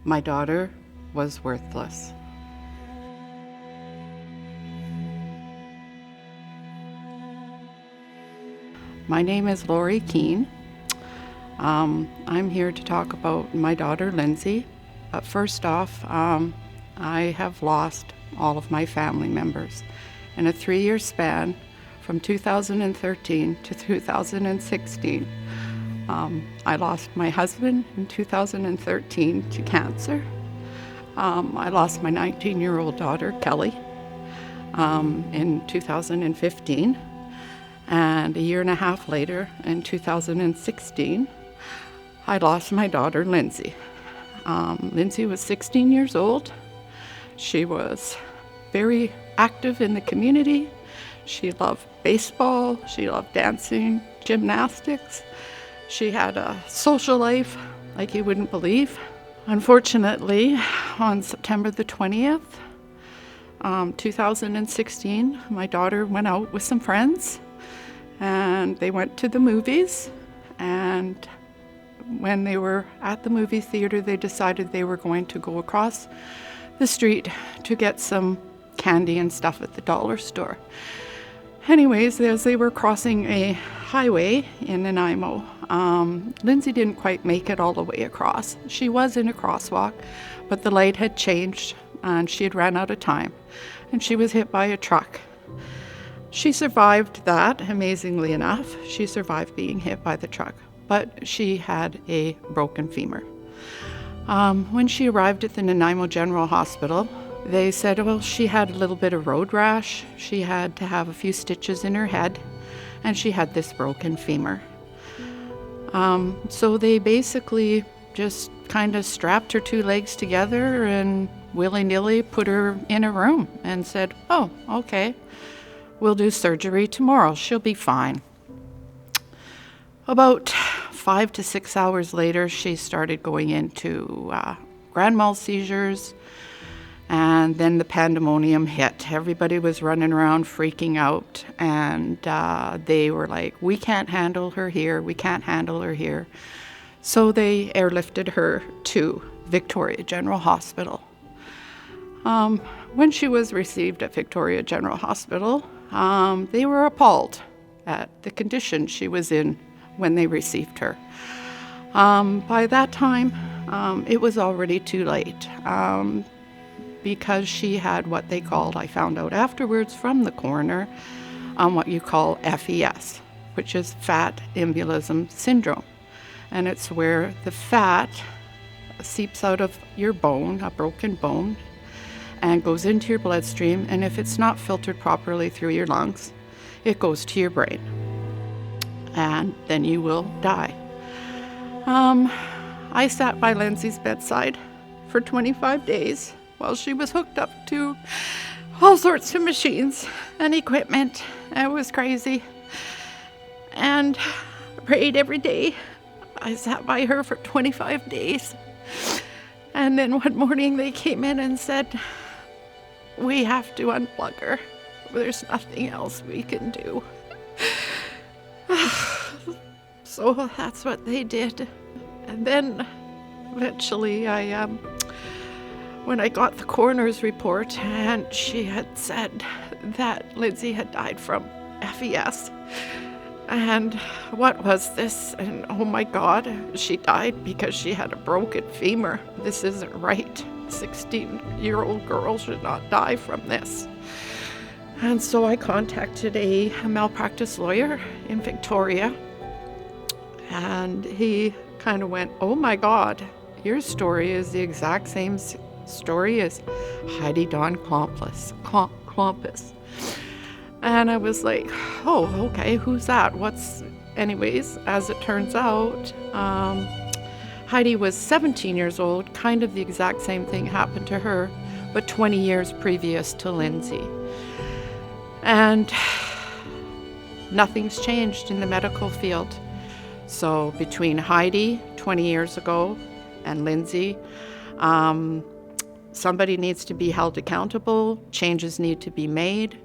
My daughter was worthless. My name is Lorie Kean. I'm here to talk about my daughter, Lindsey. But first off, I have lost all of my family members in a 3-year span from 2013 to 2016. I lost my husband in 2013 to cancer. I lost my 19-year-old daughter, Kelly, in 2015. And a year and a half later, in 2016, I lost my daughter, Lindsey. Lindsey was 16 years old. She was very active in the community. She loved baseball. She loved dancing, gymnastics. She had a social life like you wouldn't believe. Unfortunately, on September the 20th, 2016, my daughter went out with some friends and they went to the movies. And when they were at the movie theater, they decided they were going to go across the street to get some candy and stuff at the dollar store. Anyways, as they were crossing a highway in Nanaimo, Lindsey didn't quite make it all the way across. She was in a crosswalk, but the light had changed and she had ran out of time, and she was hit by a truck. She survived that, amazingly enough. She survived being hit by the truck, but she had a broken femur. When she arrived at the Nanaimo General Hospital, they said, well, she had a little bit of road rash. She had to have a few stitches in her head, and she had this broken femur. So they basically just kind of strapped her 2 legs together and willy-nilly put her in a room and said, oh, okay, we'll do surgery tomorrow. She'll be fine. About 5 to 6 hours later, she started going into grand mal seizures. And then the pandemonium hit. Everybody was running around freaking out, and they were like, we can't handle her here, we can't handle her here. So they airlifted her to Victoria General Hospital. When she was received at Victoria General Hospital, they were appalled at the condition she was in when they received her. By that time, it was already too late. Because she had what they called, I found out afterwards from the coroner, what you call FES, which is fat embolism syndrome. And it's where the fat seeps out of your bone, a broken bone, and goes into your bloodstream. And if it's not filtered properly through your lungs, it goes to your brain. And then you will die. I sat by Lindsey's bedside for 25 days. Well, she was hooked up to all sorts of machines and equipment. It was crazy. And I prayed every day. I sat by her for 25 days. And then one morning they came in and said, we have to unplug her. There's nothing else we can do. So that's what they did. And then eventually when I got the coroner's report, and she had said that Lindsey had died from FES. And what was this? And oh my God, she died because she had a broken femur. This isn't right. A 16-year-old girl should not die from this. And so I contacted a malpractice lawyer in Victoria, and he kind of went, oh my God, your story is the exact same story as Heidi Dawn Klompus. And I was like, oh, okay, who's that? Anyways, as it turns out, Heidi was 17 years old. Kind of the exact same thing happened to her, but 20 years previous to Lindsey. And nothing's changed in the medical field. So between Heidi 20 years ago and Lindsey, somebody needs to be held accountable, changes need to be made,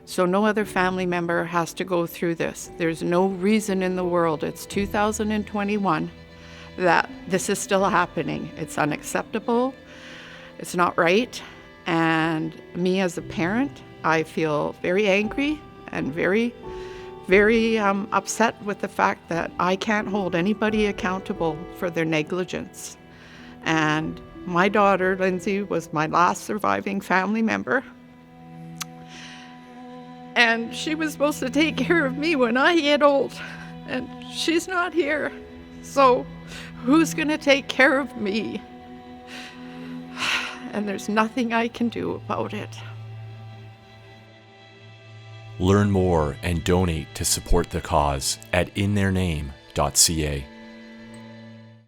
so no other family member has to go through this. There's no reason in the world, it's 2021, that this is still happening. It's unacceptable. It's not right. And me as a parent, I feel very angry and very upset with the fact that I can't hold anybody accountable for their negligence. And my daughter, Lindsey, was my last surviving family member. And she was supposed to take care of me when I get old. And she's not here. So who's going to take care of me? And there's nothing I can do about it. Learn more and donate to support the cause at intheirname.ca.